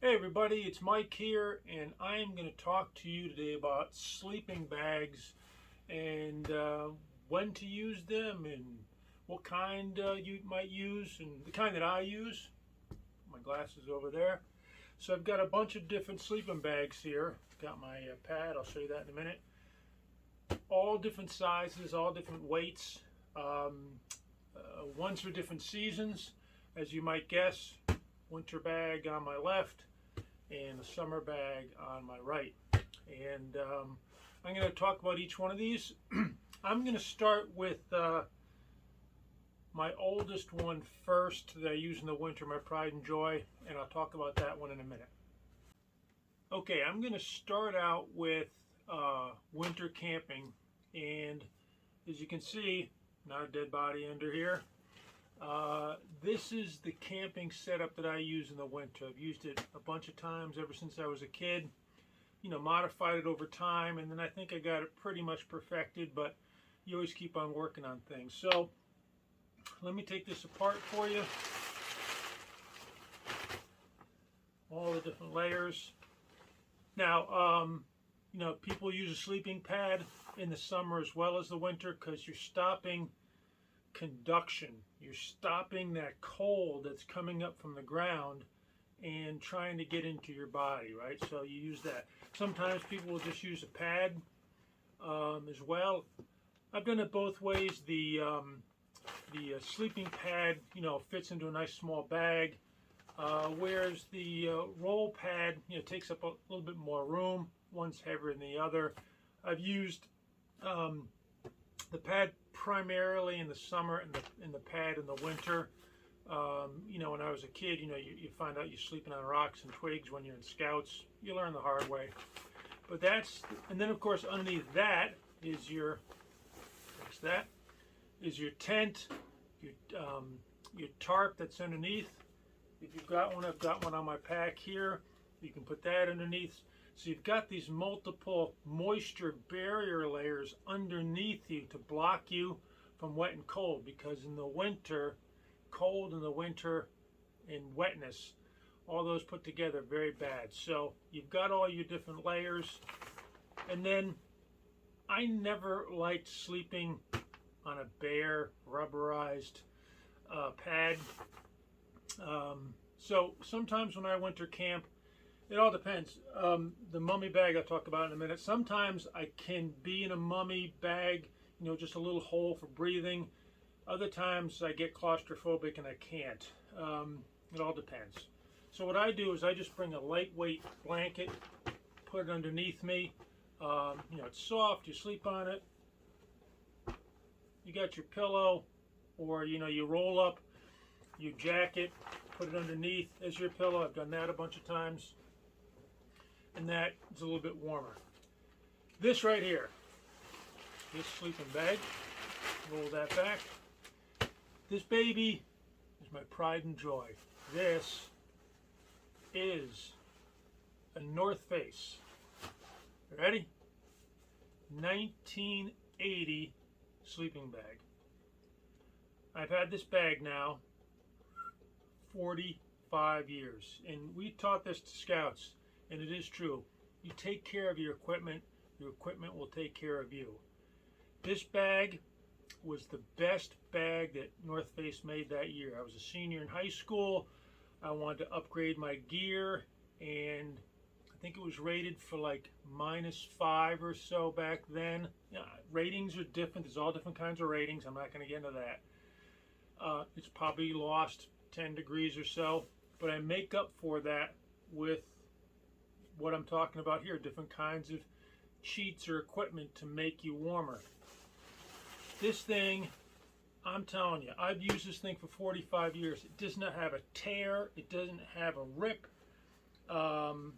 Hey everybody, it's Mike here, and I am going to talk to you today about sleeping bags and when to use them and what kind you might use and the kind that I use. My glasses over there. So I've got a bunch of different sleeping bags here. Got my pad, I'll show you that in a minute. All different sizes, all different weights. Ones for different seasons, as you might guess. Winter bag on my left and a summer bag on my right. And I'm going to talk about each one of these. I'm going to start with my oldest one first that I use in the winter, my Pride and Joy, and I'll talk about that one in a minute. Okay, I'm going to start out with winter camping, and as you can see, not a dead body under here. This is the camping setup that I use in the winter. I've used it a bunch of times ever since I was a kid. You know, modified it over time, and then I think I got it pretty much perfected, but you always keep on working on things. So let me take this apart for you. All the different layers. Now, you know, people use a sleeping pad in the summer as well as the winter because you're stopping conduction. You're stopping that cold that's coming up from the ground and trying to get into your body, right? So you use that. Sometimes people will just use a pad as well. I've done it both ways. The sleeping pad, you know, fits into a nice small bag, whereas the roll pad, you know, takes up a little bit more room. One's heavier than the other. I've used the pad primarily in the summer and the pad in the winter. You know, when I was a kid, you know, you find out you're sleeping on rocks and twigs when you're in scouts. You learn the hard way. But that's, and then of course underneath that is your, fix that, is your tent, your tarp that's underneath. If you've got one, I've got one on my pack here. You can put that underneath. So you've got these multiple moisture barrier layers underneath you to block you from wet and cold, because in the winter, cold in the winter and wetness, all those put together, very bad. So you've got all your different layers. And then I never liked sleeping on a bare rubberized pad. So sometimes when I winter camp, it all depends. The mummy bag I'll talk about in a minute. Sometimes I can be in a mummy bag, you know, just a little hole for breathing. Other times I get claustrophobic and I can't. It all depends. So what I do is I just bring a lightweight blanket, put it underneath me. You know, it's soft, you sleep on it. You got your pillow, or, you know, you roll up your jacket, put it underneath as your pillow. I've done that a bunch of times. And that is a little bit warmer. This right here, this sleeping bag, roll that back. This baby is my Pride and Joy. This is a North Face. Ready? 1980 sleeping bag. I've had this bag now 45 years, and we taught this to scouts. And it is true. You take care of your equipment will take care of you. This bag was the best bag that North Face made that year. I was a senior in high school. I wanted to upgrade my gear, and I think it was rated for like -5 or so back then. Ratings are different. There's all different kinds of ratings. I'm not going to get into that. It's probably lost 10 degrees or so, but I make up for that with what I'm talking about here, different kinds of sheets or equipment to make you warmer. This thing, I'm telling you, I've used this thing for 45 years. It does not have a tear. It doesn't have a rip. The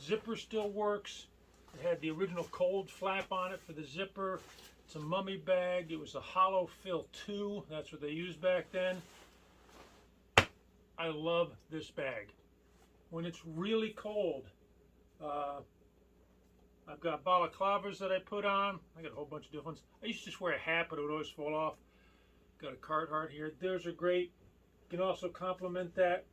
zipper still works. It had the original cold flap on it for the zipper. It's a mummy bag. It was a hollow fill 2. That's what they used back then. I love this bag. When it's really cold, I've got balaclavas that I put on. I got a whole bunch of different ones. I used to just wear a hat, but it would always fall off. Got a Carhartt here. Those are great. You can also complement that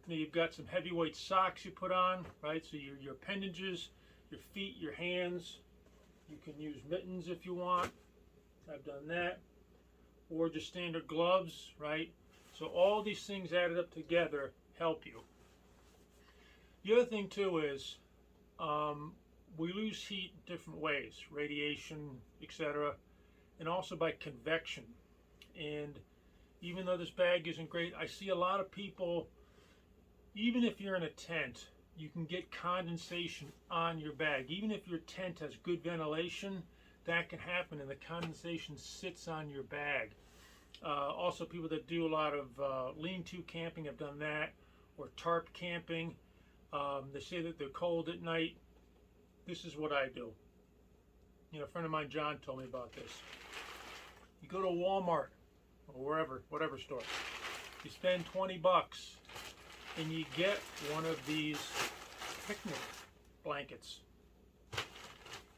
You've got some heavyweight socks you put on, right? So your appendages, your feet, your hands. You can use mittens if you want. I've done that. Or just standard gloves, right? So all these things added up together help you. The other thing too is we lose heat different ways, radiation, etc., and also by convection. And even though this bag isn't great, I see a lot of people, even if you're in a tent, you can get condensation on your bag. Even if your tent has good ventilation, that can happen and the condensation sits on your bag. Also, people that do a lot of lean-to camping have done that, or tarp camping. They say that they're cold at night. This is what I do. You know, a friend of mine, John, told me about this. You go to Walmart or wherever, whatever store. You spend 20 bucks and you get one of these picnic blankets.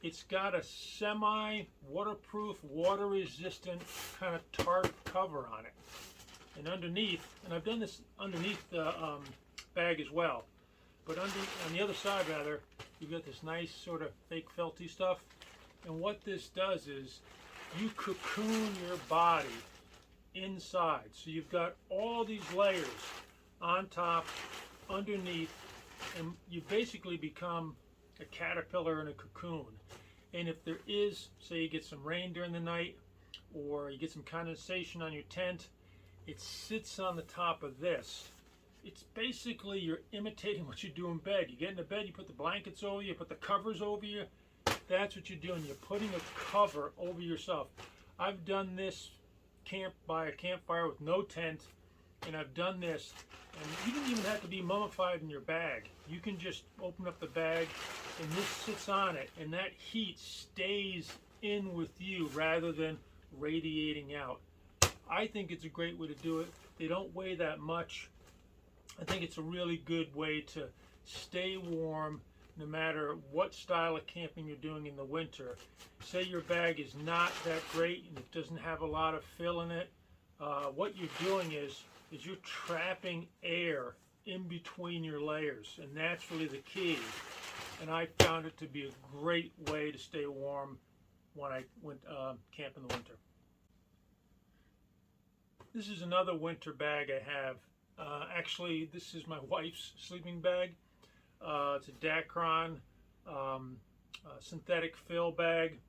It's got a semi-waterproof, water-resistant kind of tarp cover on it. And underneath, and I've done this underneath the bag as well, but on the other side rather, you've got this nice sort of fake felty stuff. And what this does is you cocoon your body inside. So you've got all these layers on top, underneath, and you basically become a caterpillar in a cocoon. And if there is, say you get some rain during the night, or you get some condensation on your tent, it sits on the top of this. It's basically you're imitating what you do in bed. You get into bed, you put the blankets over you, put the covers over you. That's what you're doing. You're putting a cover over yourself. I've done this by a campfire with no tent, and I've done this, and you don't even have to be mummified in your bag. You can just open up the bag, and this sits on it, and that heat stays in with you rather than radiating out. I think it's a great way to do it. They don't weigh that much. I think it's a really good way to stay warm no matter what style of camping you're doing in the winter. Say your bag is not that great and it doesn't have a lot of fill in it. What you're doing is you're trapping air in between your layers, and that's really the key. And I found it to be a great way to stay warm when I went camp in the winter. This is another winter bag I have. Actually, this is my wife's sleeping bag. It's a Dacron synthetic fill bag.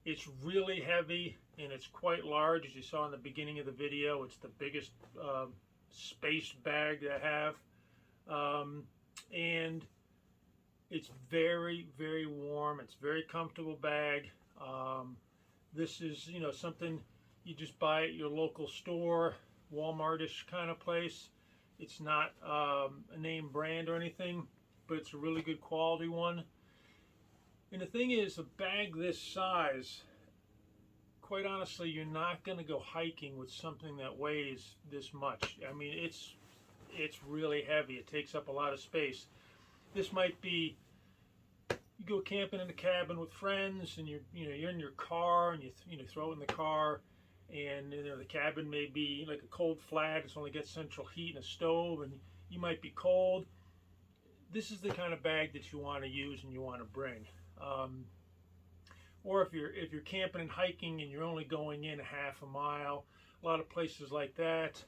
It's really heavy and it's quite large, as you saw in the beginning of the video. It's the biggest space bag that I have, and it's very, very warm. It's a very comfortable bag. This is, you know, something you just buy at your local store, Walmart-ish kind of place. It's not a name brand or anything, but it's a really good quality one. And the thing is, a bag this size, quite honestly, you're not going to go hiking with something that weighs this much. I mean, it's really heavy. It takes up a lot of space. This might be, you go camping in a cabin with friends, and you're in your car, and you throw it in the car. And the cabin may be like a cold flat. It's only got central heat and a stove, and you might be cold. This is the kind of bag that you want to use and you want to bring. Or if you're camping and hiking and you're only going in a half a mile, a lot of places like that.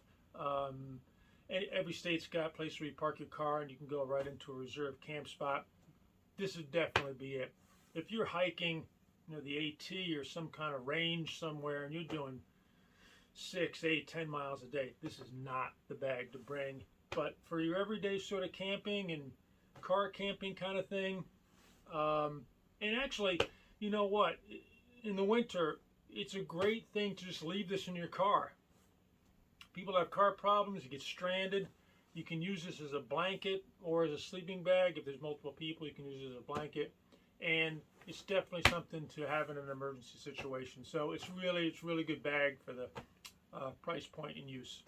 Every state's got a place where you park your car and you can go right into a reserved camp spot. This would definitely be it. If you're hiking, the AT or some kind of range somewhere, and you're doing 6, 8, 10 miles a day, this is not the bag to bring. But for your everyday sort of camping and car camping kind of thing, and actually, you know what? In the winter, it's a great thing to just leave this in your car. People have car problems, you get stranded. You can use this as a blanket or as a sleeping bag. If there's multiple people, you can use it as a blanket. And it's definitely something to have in an emergency situation. So it's really good bag for the price point and use.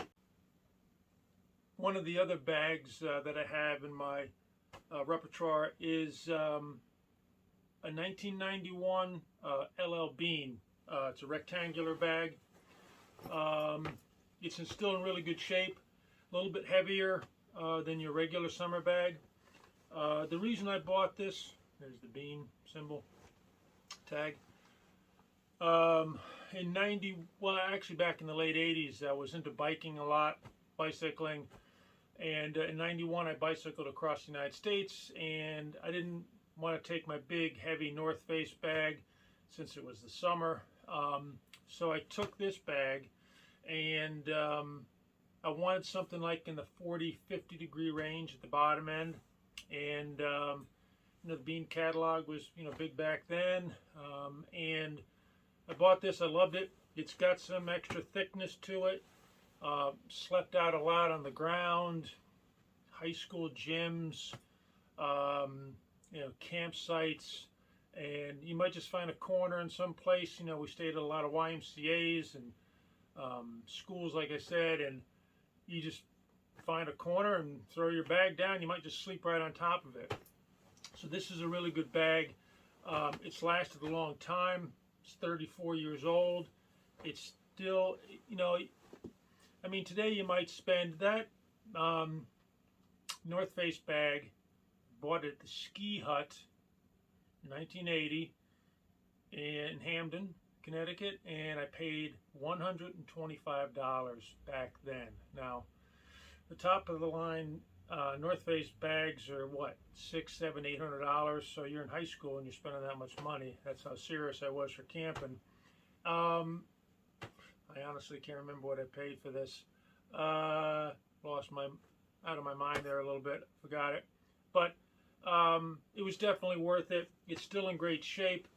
One of the other bags that I have in my repertoire is a 1991 LL Bean. It's a rectangular bag. It's still in really good shape. A little bit heavier. than your regular summer bag. The reason I bought this, there's the bean symbol tag. In well, actually back in the late 80s, I was into biking a lot, bicycling, and in 91 I bicycled across the United States, and I didn't want to take my big heavy North Face bag since it was the summer. So I took this bag, and I wanted something like in the 40-50 degree range at the bottom end, and you know, the Bean catalog was, you know, big back then, and I bought this. I loved it. It's got some extra thickness to it. Slept out a lot on the ground, high school gyms, you know, campsites, and you might just find a corner in some place. You know, we stayed at a lot of YMCA's and schools, like I said, and you just find a corner and throw your bag down. You might just sleep right on top of it. So this is a really good bag. It's lasted a long time. It's 34 years old. It's still, you know, I mean, today you might spend that North Face bag, bought it at the Ski Hut in 1980 in Hamden, Connecticut, and I paid $125 back then. Now, the top of the line North Face bags are what, $600, $700, $800. So you're in high school and you're spending that much money. That's how serious I was for camping. I honestly can't remember what I paid for this. Lost my out of my mind there a little bit. Forgot it. But it was definitely worth it. It's still in great shape.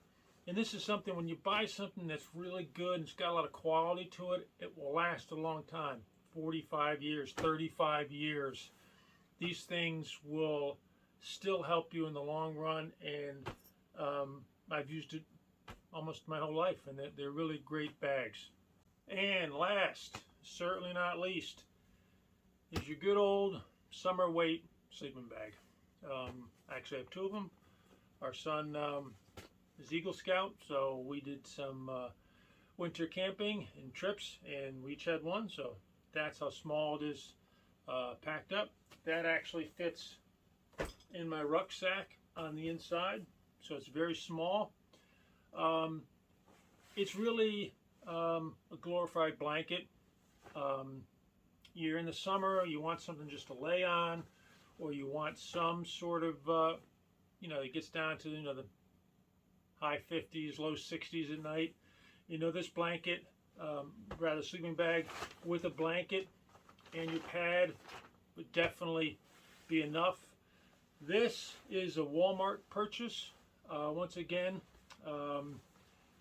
And this is something, when you buy something that's really good and it's got a lot of quality to it, it will last a long time. 45 years, 35 years. These things will still help you in the long run, and I've used it almost my whole life, and they're really great bags. And last, certainly not least, is your good old summer weight sleeping bag. Actually, I have two of them. Our son is Eagle Scout, so we did some winter camping and trips, and we each had one, so that's how small it is packed up. That actually fits in my rucksack on the inside, so it's very small. It's really a glorified blanket. You're in the summer, you want something just to lay on, or you want some sort of, you know, it gets down to, you know, the high 50s, low 60s at night. You know, this blanket, rather sleeping bag with a blanket and your pad would definitely be enough. This is a Walmart purchase. Once again, you know,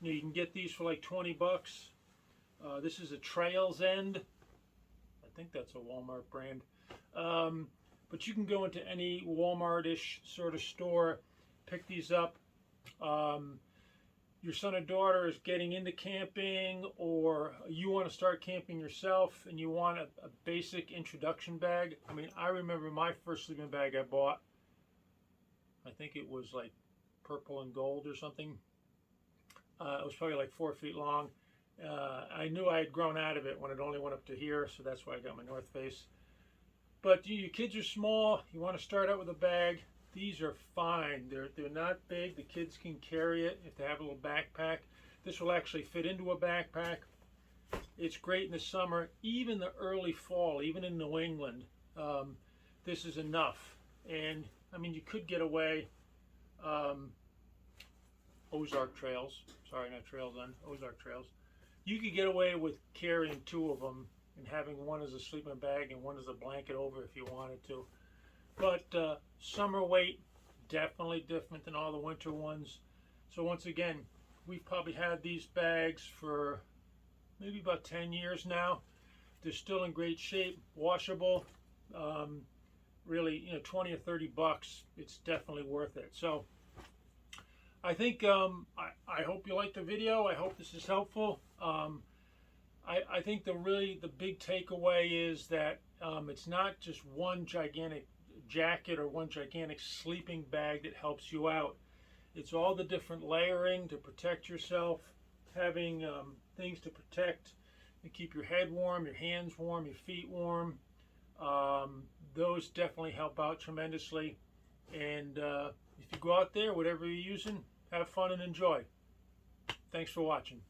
you can get these for like 20 bucks. This is a Trails End. I think that's a Walmart brand. But you can go into any Walmart-ish sort of store, pick these up. Your son or daughter is getting into camping, or you want to start camping yourself and you want a basic introduction bag. I mean, I remember my first sleeping bag I bought, I think it was like purple and gold or something. It was probably like 4 feet long. I knew I had grown out of it when it only went up to here, so that's why I got my North Face. But your kids are small, you want to start out with a bag. These are fine. They're not big. The kids can carry it if they have a little backpack. This will actually fit into a backpack. It's great in the summer, even the early fall, even in New England. This is enough. And I mean, you could get away. Ozark Trails. Sorry, not Trails End. Ozark Trails. You could get away with carrying two of them and having one as a sleeping bag and one as a blanket over if you wanted to. But summer weight, definitely different than all the winter ones. So once again, we've probably had these bags for maybe about 10 years now. They're still in great shape, washable. Really, you know, 20 or 30 bucks, it's definitely worth it. So I think I hope you liked the video. I hope this is helpful. I think the big takeaway is that it's not just one gigantic jacket or one gigantic sleeping bag that helps you out. It's all the different layering to protect yourself, having things to protect and keep your head warm, your hands warm, your feet warm. those definitely help out tremendously. And if you go out there, whatever you're using, have fun and enjoy. Thanks for watching.